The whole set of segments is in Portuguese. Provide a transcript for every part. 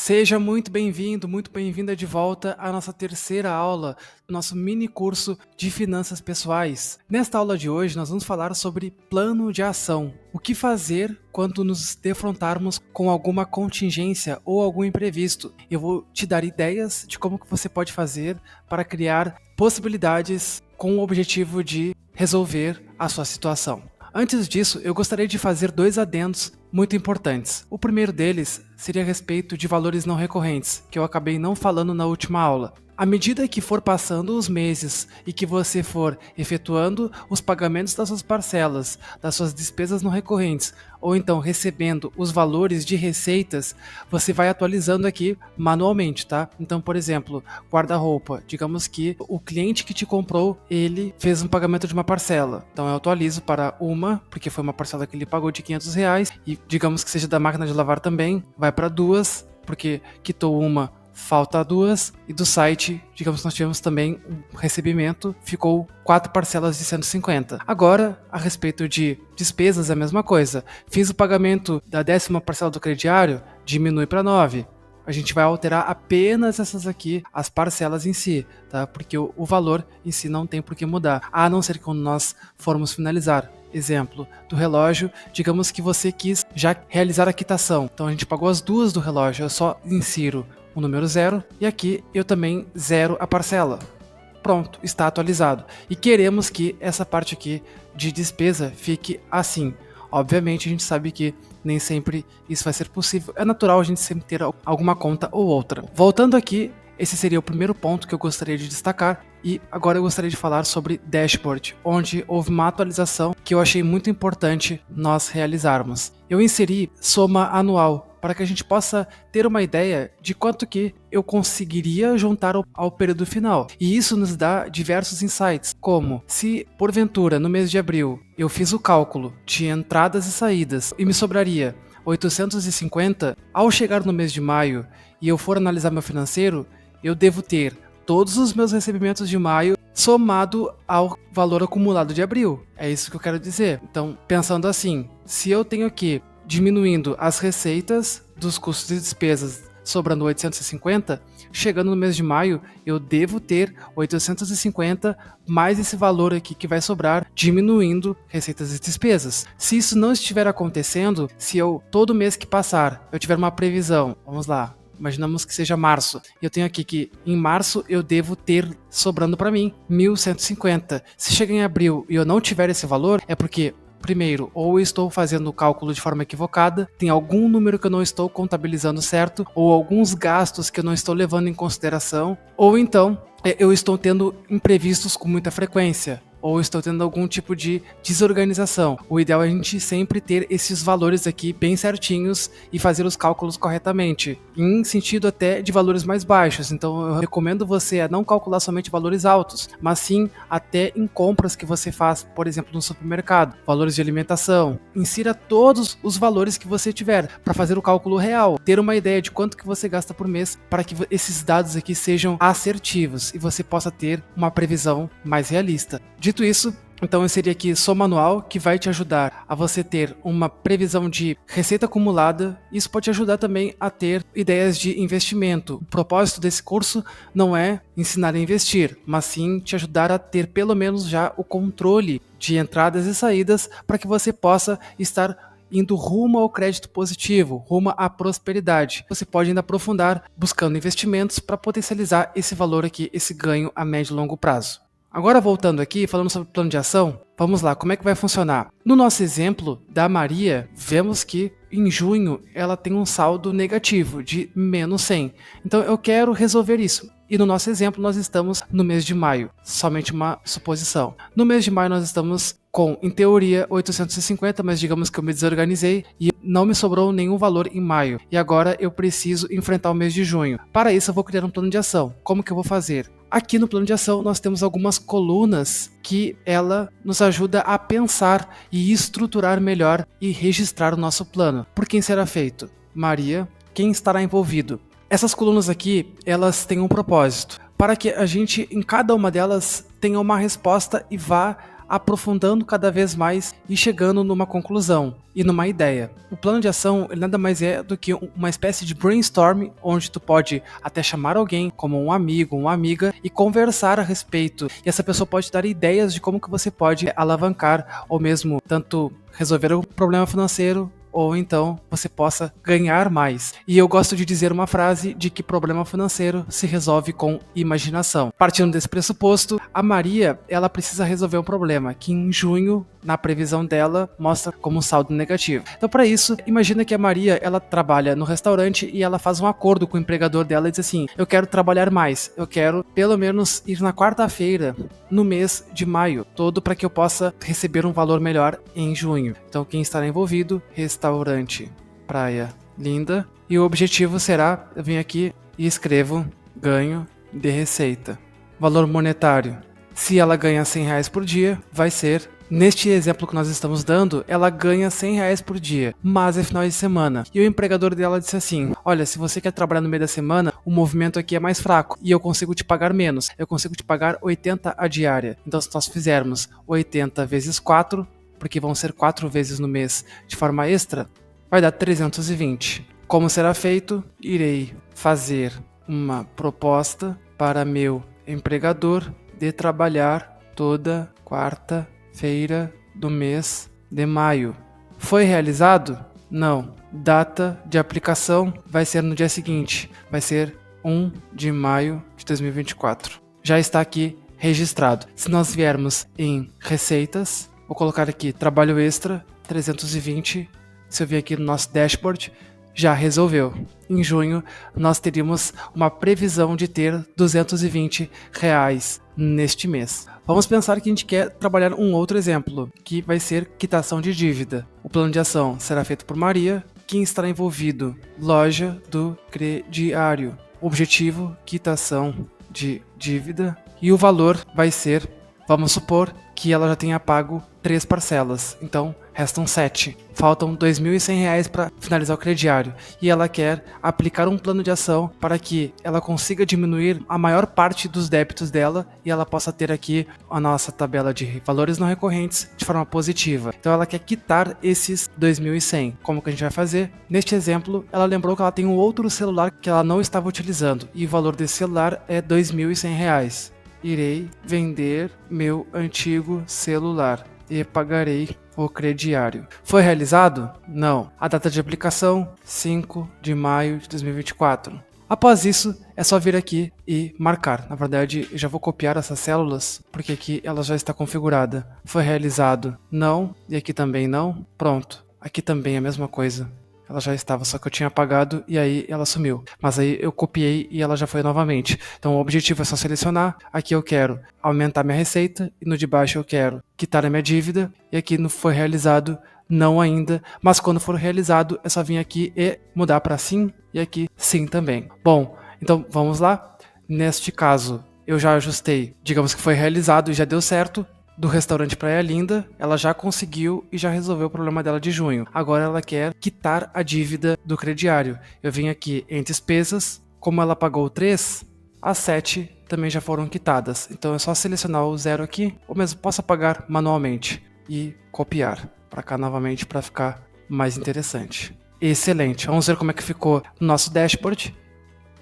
Seja muito bem-vinda de volta à nossa terceira aula do nosso mini curso de finanças pessoais. Nesta aula de hoje, nós vamos falar sobre plano de ação. O que fazer quando nos defrontarmos com alguma contingência ou algum imprevisto. Eu vou te dar ideias de como que você pode fazer para criar possibilidades com o objetivo de resolver a sua situação. Antes disso, eu gostaria de fazer dois adendos muito importantes. O primeiro deles seria a respeito de valores não recorrentes, que eu acabei não falando na última aula. À medida que for passando os meses e que você for efetuando os pagamentos das suas parcelas, das suas despesas não recorrentes, ou então recebendo os valores de receitas, você vai atualizando aqui manualmente, tá? Então, por exemplo, guarda-roupa. Digamos que o cliente que te comprou, ele fez um pagamento de uma parcela. Então eu atualizo para uma, porque foi uma parcela que ele pagou de R$ 500, e digamos que seja da máquina de lavar também, vai para duas, porque quitou uma, falta duas, e do site, digamos que nós tivemos também um recebimento, ficou 4 parcelas de 150. Agora, a respeito de despesas, é a mesma coisa. Fiz o pagamento da 10ª parcela do crediário, diminui para 9. A gente vai alterar apenas essas aqui, as parcelas em si, tá? Porque o valor em si não tem por que mudar, a não ser que quando nós formos finalizar. Exemplo do relógio, digamos que você quis já realizar a quitação, então a gente pagou as duas do relógio, eu só insiro o número 0 e aqui eu também zero a parcela. Pronto, está atualizado. E queremos que essa parte aqui de despesa fique assim. Obviamente a gente sabe que nem sempre isso vai ser possível, é natural a gente sempre ter alguma conta ou outra. Voltando aqui, esse seria o primeiro ponto que eu gostaria de destacar, e agora eu gostaria de falar sobre Dashboard, onde houve uma atualização que eu achei muito importante nós realizarmos. Eu inseri soma anual, para que a gente possa ter uma ideia de quanto que eu conseguiria juntar ao período final. E isso nos dá diversos insights, como se porventura no mês de abril eu fiz o cálculo de entradas e saídas e me sobraria 850, ao chegar no mês de maio e eu for analisar meu financeiro, eu devo ter todos os meus recebimentos de maio somado ao valor acumulado de abril. É isso que eu quero dizer. Então, pensando assim, se eu tenho aqui diminuindo as receitas dos custos e despesas, sobrando 850, chegando no mês de maio, eu devo ter 850 mais esse valor aqui que vai sobrar, diminuindo receitas e despesas. Se isso não estiver acontecendo, se eu, todo mês que passar, eu tiver uma previsão, vamos lá, imaginamos que seja março, eu tenho aqui que em março eu devo ter sobrando para mim 1.150. Se chegar em abril e eu não tiver esse valor, é porque primeiro, ou eu estou fazendo o cálculo de forma equivocada, tem algum número que eu não estou contabilizando certo, ou alguns gastos que eu não estou levando em consideração, ou então eu estou tendo imprevistos com muita frequência, ou estou tendo algum tipo de desorganização. O ideal é a gente sempre ter esses valores aqui bem certinhos e fazer os cálculos corretamente, em sentido até de valores mais baixos. Então eu recomendo você a não calcular somente valores altos, mas sim até em compras que você faz, por exemplo, no supermercado, valores de alimentação. Insira todos os valores que você tiver para fazer o cálculo real, ter uma ideia de quanto que você gasta por mês para que esses dados aqui sejam assertivos e você possa ter uma previsão mais realista. Dito isso, então eu seria aqui soma anual, que vai te ajudar a você ter uma previsão de receita acumulada. Isso pode te ajudar também a ter ideias de investimento. O propósito desse curso não é ensinar a investir, mas sim te ajudar a ter pelo menos já o controle de entradas e saídas para que você possa estar indo rumo ao crédito positivo, rumo à prosperidade. Você pode ainda aprofundar buscando investimentos para potencializar esse valor aqui, esse ganho a médio e longo prazo. Agora voltando aqui, falando sobre o plano de ação, vamos lá, como é que vai funcionar? No nosso exemplo da Maria, vemos que em junho ela tem um saldo negativo de menos 100. Então eu quero resolver isso. E no nosso exemplo nós estamos no mês de maio, somente uma suposição. No mês de maio nós estamos com, em teoria, 850, mas digamos que eu me desorganizei e não me sobrou nenhum valor em maio. E agora eu preciso enfrentar o mês de junho. Para isso eu vou criar um plano de ação. Como que eu vou fazer? Aqui no plano de ação nós temos algumas colunas que ela nos ajuda a pensar e estruturar melhor e registrar o nosso plano. Por quem será feito? Maria. Quem estará envolvido? Essas colunas aqui, elas têm um propósito, para que a gente, em cada uma delas, tenha uma resposta e vá aprofundando cada vez mais e chegando numa conclusão e numa ideia. O plano de ação ele nada mais é do que uma espécie de brainstorm, onde tu pode até chamar alguém, como um amigo, uma amiga, e conversar a respeito. E essa pessoa pode dar ideias de como que você pode alavancar, ou mesmo tanto resolver o problema financeiro, ou então você possa ganhar mais. E eu gosto de dizer uma frase de que problema financeiro se resolve com imaginação. Partindo desse pressuposto, a Maria, ela precisa resolver um problema que em junho, na previsão dela, mostra como saldo negativo. Então, para isso, imagina que a Maria, ela trabalha no restaurante e ela faz um acordo com o empregador dela e diz assim: eu quero trabalhar mais, eu quero pelo menos ir na quarta-feira no mês de maio, todo para que eu possa receber um valor melhor em junho. Então, quem estará envolvido? Restaurante Praia Linda. E o objetivo será, eu venho aqui e escrevo ganho de receita. Valor monetário. Se ela ganha R$100 por dia, vai ser, neste exemplo que nós estamos dando, ela ganha R$100 por dia, mas é final de semana. E o empregador dela disse assim: olha, se você quer trabalhar no meio da semana, o movimento aqui é mais fraco e eu consigo te pagar menos. Eu consigo te pagar 80 a diária. Então, se nós fizermos 80 vezes 4, porque vão ser 4 vezes no mês de forma extra, vai dar 320. Como será feito? Irei fazer uma proposta para meu empregador de trabalhar toda quarta-feira do mês de maio. Foi realizado? Não. Data de aplicação vai ser no dia seguinte, vai ser 1 de maio de 2024. Já está aqui registrado. Se nós viermos em receitas, vou colocar aqui trabalho extra, 320. Se eu vier aqui no nosso dashboard, já resolveu. Em junho, nós teríamos uma previsão de ter R$220 neste mês. Vamos pensar que a gente quer trabalhar um outro exemplo, que vai ser quitação de dívida. O plano de ação será feito por Maria. Quem estará envolvido? Loja do crediário. Objetivo, quitação de dívida. E o valor vai ser, vamos supor, que ela já tenha pago 3 parcelas, então restam 7. Faltam R$2.100 para finalizar o crediário e ela quer aplicar um plano de ação para que ela consiga diminuir a maior parte dos débitos dela e ela possa ter aqui a nossa tabela de valores não recorrentes de forma positiva. Então ela quer quitar esses 2.100. Como que a gente vai fazer? Neste exemplo, ela lembrou que ela tem um outro celular que ela não estava utilizando e o valor desse celular é R$2.100. Irei vender meu antigo celular e pagarei o crediário. Foi realizado? Não. A data de aplicação? 5 de maio de 2024. Após isso, é só vir aqui e marcar. Na verdade, eu já vou copiar essas células, porque aqui ela já está configurada. Foi realizado? Não. E aqui também não. Pronto. Aqui também é a mesma coisa. Ela já estava, só que eu tinha apagado e aí ela sumiu. Mas aí eu copiei e ela já foi novamente. Então o objetivo é só selecionar. Aqui eu quero aumentar minha receita e no de baixo eu quero quitar a minha dívida. E aqui não foi realizado, não ainda. Mas quando for realizado é só vir aqui e mudar para sim e aqui sim também. Bom, então vamos lá. Neste caso eu já ajustei, digamos que foi realizado e já deu certo. Do restaurante Praia Linda, ela já conseguiu e já resolveu o problema dela de junho. Agora ela quer quitar a dívida do crediário. Eu vim aqui em despesas, como ela pagou 3, as 7 também já foram quitadas. Então é só selecionar o 0 aqui, ou mesmo posso apagar manualmente e copiar para cá novamente para ficar mais interessante. Excelente, vamos ver como é que ficou no nosso dashboard.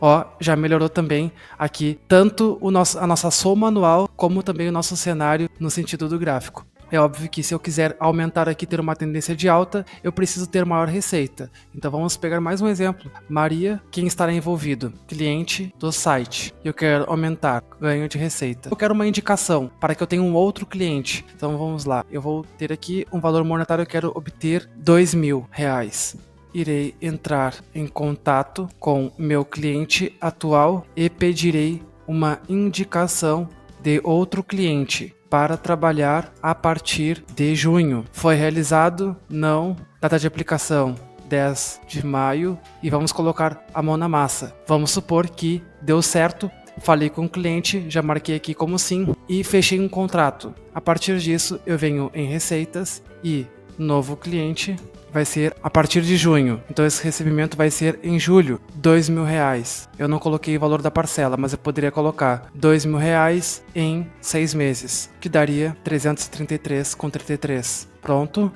Ó, já melhorou também aqui tanto a nossa soma anual, como também o nosso cenário no sentido do gráfico. É óbvio que se eu quiser aumentar aqui, ter uma tendência de alta, eu preciso ter maior receita. Então vamos pegar mais um exemplo. Maria, quem estará envolvido? Cliente do site. Eu quero aumentar ganho de receita. Eu quero uma indicação para que eu tenha um outro cliente. Então vamos lá. Eu vou ter aqui um valor monetário, eu quero obter R$2.000. Irei entrar em contato com meu cliente atual e pedirei uma indicação de outro cliente para trabalhar a partir de junho. Foi realizado? Não. Data de aplicação? 10 de maio. E vamos colocar a mão na massa. Vamos supor que deu certo. Falei com o cliente, já marquei aqui como sim e fechei um contrato. A partir disso, eu venho em receitas e novo cliente. vai ser a partir de junho. Então esse recebimento vai ser em julho, R$ 2.000. Eu não coloquei o valor da parcela, mas eu poderia colocar R$ 2.000 em 6 meses, que daria 333,33. Pronto.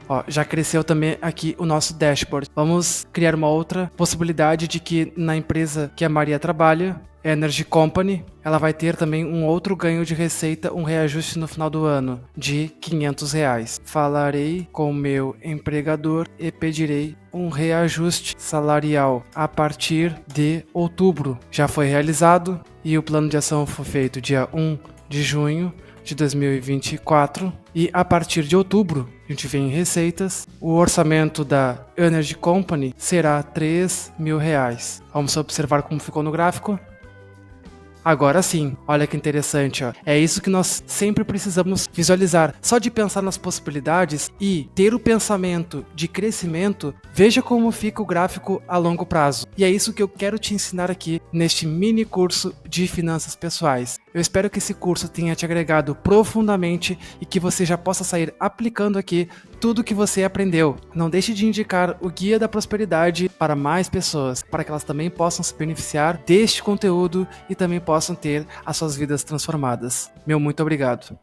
Ó, já cresceu também aqui o nosso dashboard. Vamos criar uma outra possibilidade de que na empresa que a Maria trabalha, Energy Company, ela vai ter também um outro ganho de receita, um reajuste no final do ano de R$ 500. Falarei com meu empregador e pedirei um reajuste salarial a partir de outubro. Já foi realizado e o plano de ação foi feito dia 1 de junho de 2024 e a partir de outubro a gente vê em receitas, o orçamento da Energy Company será R$ 3.000. Vamos observar como ficou no gráfico. Agora sim, olha que interessante, ó. É isso que nós sempre precisamos visualizar. Só de pensar nas possibilidades e ter o pensamento de crescimento, veja como fica o gráfico a longo prazo. E é isso que eu quero te ensinar aqui neste mini curso de finanças pessoais. Eu espero que esse curso tenha te agregado profundamente e que você já possa sair aplicando aqui tudo que você aprendeu. Não deixe de indicar o Guia da Prosperidade para mais pessoas, para que elas também possam se beneficiar deste conteúdo e também possam ter as suas vidas transformadas. Meu muito obrigado.